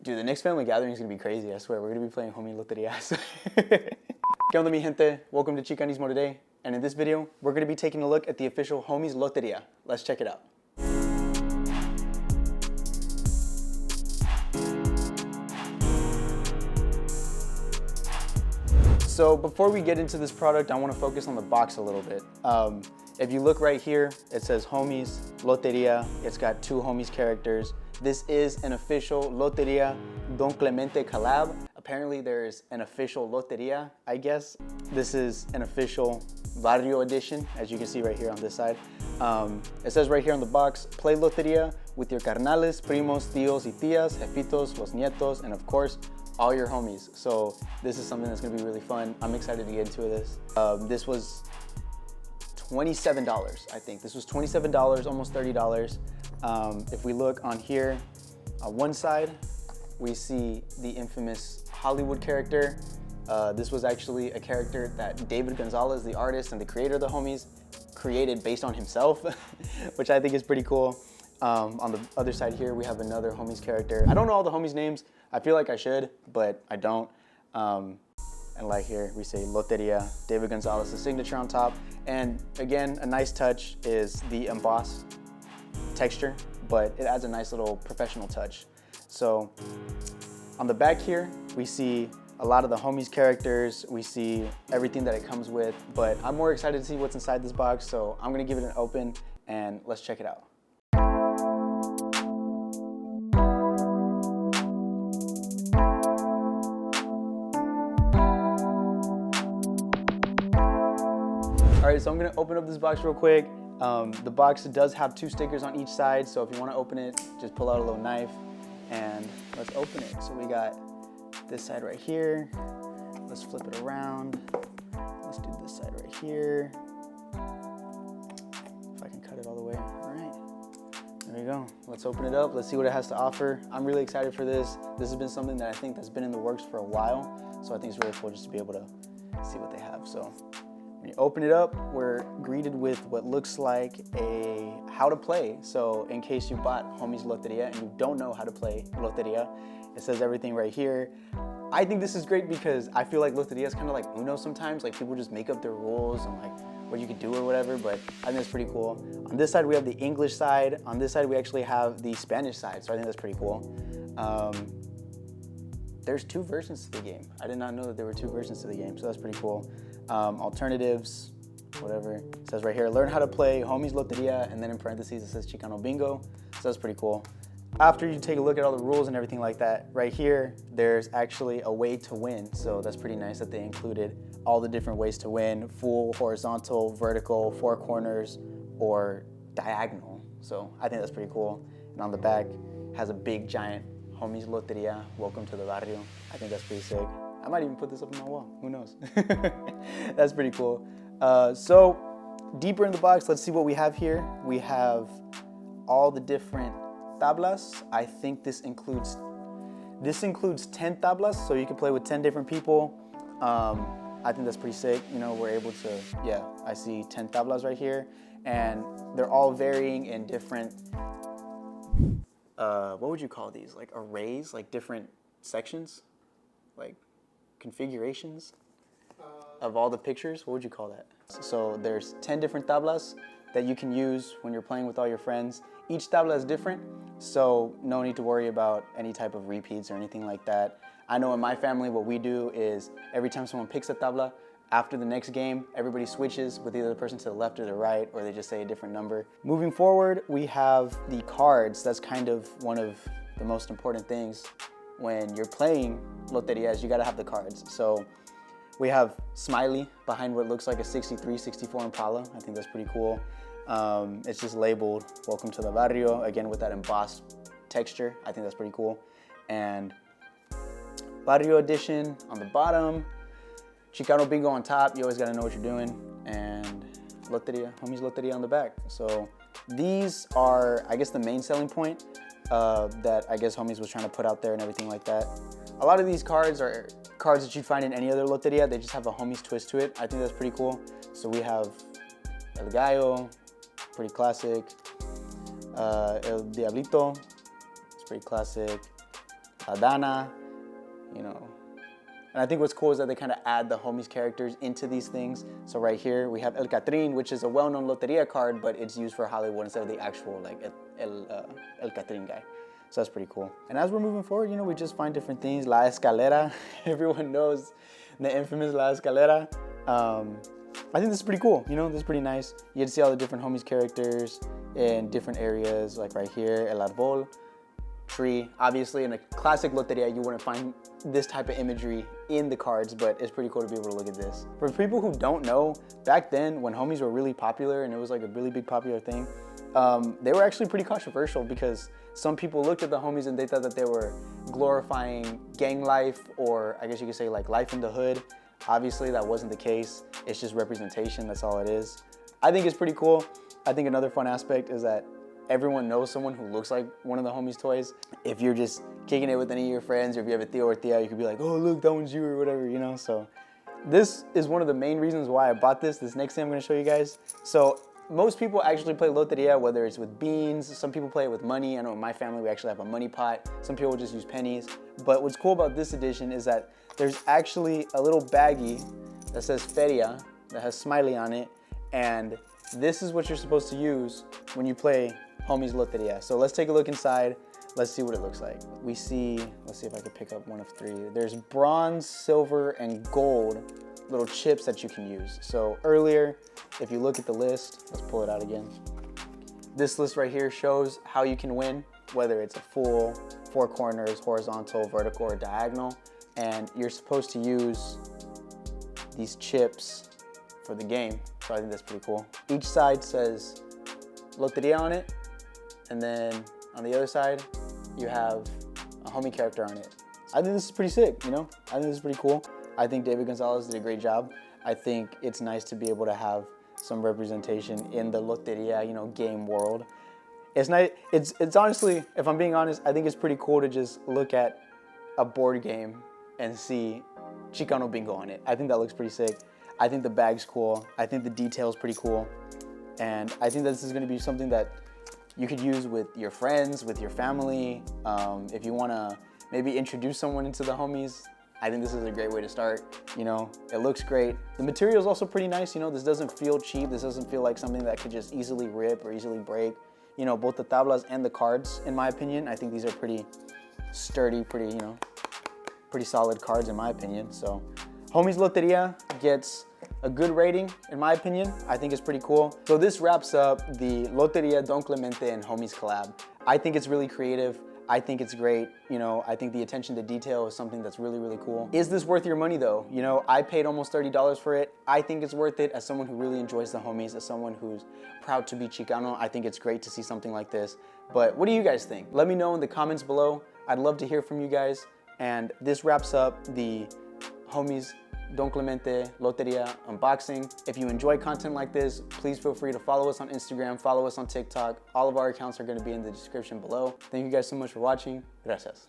Dude, the next family gathering is gonna be crazy, I swear. We're gonna be playing homie loterias. ¿Qué onda, mi gente? Welcome to Chicanismo today. And in this video, we're gonna be taking a look at the official homies Loteria. Let's check it out. So before we get into this product, I wanna focus on the box a little bit. If you look right here, it says homies, Loteria. It's got two homies characters. This is an official Loteria Don Clemente collab. Apparently there's an official Loteria, I guess. This is an official Barrio edition, as you can see right here on this side. It says right here on the box, play Loteria with your carnales, primos, tíos y tías, jefitos, los nietos, and of course, all your homies. So this is something that's gonna be really fun. I'm excited to get into this. This was $27, I think. This was $27, almost $30. If we look on here, on one side, we see the infamous Hollywood character. This was actually a character that David Gonzalez, the artist and the creator of the homies, created based on himself, which I think is pretty cool. On the other side here, we have another homies character. I don't know all the homies' names. I feel like I should, but I don't. And like here, we say Loteria, David Gonzalez, the signature on top. And again, a nice touch is the embossed texture, but it adds a nice little professional touch. So on the back here, we see a lot of the homies characters. We see everything that it comes with, but I'm more excited to see what's inside this box. So I'm gonna give it an open and let's check it out. All right, so I'm gonna open up this box real quick. The box does have two stickers on each side, so if you wanna open it, just pull out a little knife and let's open it. So we got this side right here. Let's flip it around. Let's do this side right here. If I can cut it all the way, all right. There you go. Let's open it up. Let's see what it has to offer. I'm really excited for this. This has been something that I think that's been in the works for a while, so I think it's really cool just to be able to see what they have. So when you open it up, we're greeted with what looks like a how to play. So in case you bought homies Loteria and you don't know how to play Loteria, it says everything right here. I think this is great because I feel like Loteria is kind of like Uno sometimes. Like people just make up their rules and like what you could do or whatever, but I think that's pretty cool. On this side, we have the English side. On this side, we actually have the Spanish side. So I think that's pretty cool. There's two versions to the game. I did not know that there were two versions to the game, so that's pretty cool. Alternatives, whatever. It says right here, learn how to play homies Loteria, and then in parentheses it says Chicano Bingo, so that's pretty cool. After you take a look at all the rules and everything like that, right here, there's actually a way to win, so that's pretty nice that they included all the different ways to win, full, horizontal, vertical, four corners, or diagonal, so I think that's pretty cool. And on the back, has a big giant homies Loteria, welcome to the barrio. I think that's pretty sick. I might even put this up on my wall, who knows? That's pretty cool. So deeper in the box, let's see what we have here. We have all the different tablas. I think this includes 10 tablas, so you can play with 10 different people. I think that's pretty sick. You know, we're able to, yeah, I see 10 tablas right here, and they're all varying in different, what would you call these? Like arrays, like different sections, like configurations of all the pictures. What would you call that? So there's 10 different tablas that you can use when you're playing with all your friends. Each tabla is different, so no need to worry about any type of repeats or anything like that. I know in my family what we do is every time someone picks a tabla, after the next game, everybody switches with either the person to the left or the right, or they just say a different number. Moving forward, we have the cards. That's kind of one of the most important things when you're playing Loterias. You gotta have the cards. So we have Smiley behind what looks like a 63, 64 Impala. I think that's pretty cool. It's just labeled, welcome to the barrio, again with that embossed texture. I think that's pretty cool. And Barrio edition on the bottom, Chicano Bingo on top, you always gotta know what you're doing, and Loteria, homies Loteria on the back. So these are, I guess, the main selling point that I guess homies was trying to put out there and everything like that. A lot of these cards are cards that you'd find in any other Loteria. They just have a homies twist to it. I think that's pretty cool. So we have El Gallo, pretty classic. El Diablito, it's pretty classic. Dana, you know. And I think what's cool is that they kind of add the homies characters into these things. So right here we have El Catrin, which is a well-known Loteria card, but it's used for Hollywood instead of the actual like El Catrin guy. So that's pretty cool. And as we're moving forward, you know, we just find different things. La Escalera, everyone knows the infamous La Escalera. I think this is pretty cool, you know, this is pretty nice. You get to see all the different homies characters in different areas, like right here, El Arbol, tree. Obviously, in a classic Loteria, you wouldn't find this type of imagery in the cards, but it's pretty cool to be able to look at this. For people who don't know, back then when homies were really popular and it was like a really big popular thing, they were actually pretty controversial because some people looked at the homies and they thought that they were glorifying gang life, or I guess you could say like life in the hood. Obviously that wasn't the case. It's just representation, that's all it is. I think it's pretty cool. I think another fun aspect is that everyone knows someone who looks like one of the homies' toys. If you're just kicking it with any of your friends, or if you have a Theo or Thea, you could be like, oh look, that one's you, or whatever, you know? So this is one of the main reasons why I bought this next thing I'm gonna show you guys. So most people actually play Loteria, whether it's with beans, some people play it with money. I know in my family we actually have a money pot. Some people just use pennies. But what's cool about this edition is that there's actually a little baggie that says Feria, that has smiley on it, and this is what you're supposed to use when you play homies Loteria. So let's take a look inside. Let's see what it looks like. We see, let's see if I can pick up one of three. There's bronze, silver, and gold little chips that you can use. So earlier, if you look at the list, let's pull it out again. This list right here shows how you can win, whether it's a full, four corners, horizontal, vertical, or diagonal. And you're supposed to use these chips for the game. So I think that's pretty cool. Each side says Loteria on it. And then on the other side, you have a homie character on it. I think this is pretty sick, you know? I think this is pretty cool. I think David Gonzalez did a great job. I think it's nice to be able to have some representation in the Loteria, you know, game world. It's nice. It's honestly, if I'm being honest, I think it's pretty cool to just look at a board game and see Chicano bingo on it. I think that looks pretty sick. I think the bag's cool. I think the detail's pretty cool. And I think that this is gonna be something that you could use with your friends, with your family. If you wanna maybe introduce someone into the homies, I think this is a great way to start. You know, it looks great. The material is also pretty nice. You know, this doesn't feel cheap. This doesn't feel like something that could just easily rip or easily break. You know, both the tablas and the cards, in my opinion, I think these are pretty sturdy, pretty, you know, pretty solid cards in my opinion. So Homies Loteria gets a good rating in my opinion. I think it's pretty cool. So this wraps up the Loteria Don Clemente and Homies collab. I think it's really creative. I think it's great. You know, I think the attention to detail is something that's really, really cool. Is this worth your money though? You know, I paid almost $30 for it. I think it's worth it as someone who really enjoys the homies, as someone who's proud to be Chicano. I think it's great to see something like this. But what do you guys think? Let me know in the comments below. I'd love to hear from you guys. And this wraps up the Homies Don Clemente Loteria unboxing. If you enjoy content like this, please feel free to follow us on Instagram, follow us on TikTok. All of our accounts are going to be in the description below. Thank you guys so much for watching. Gracias.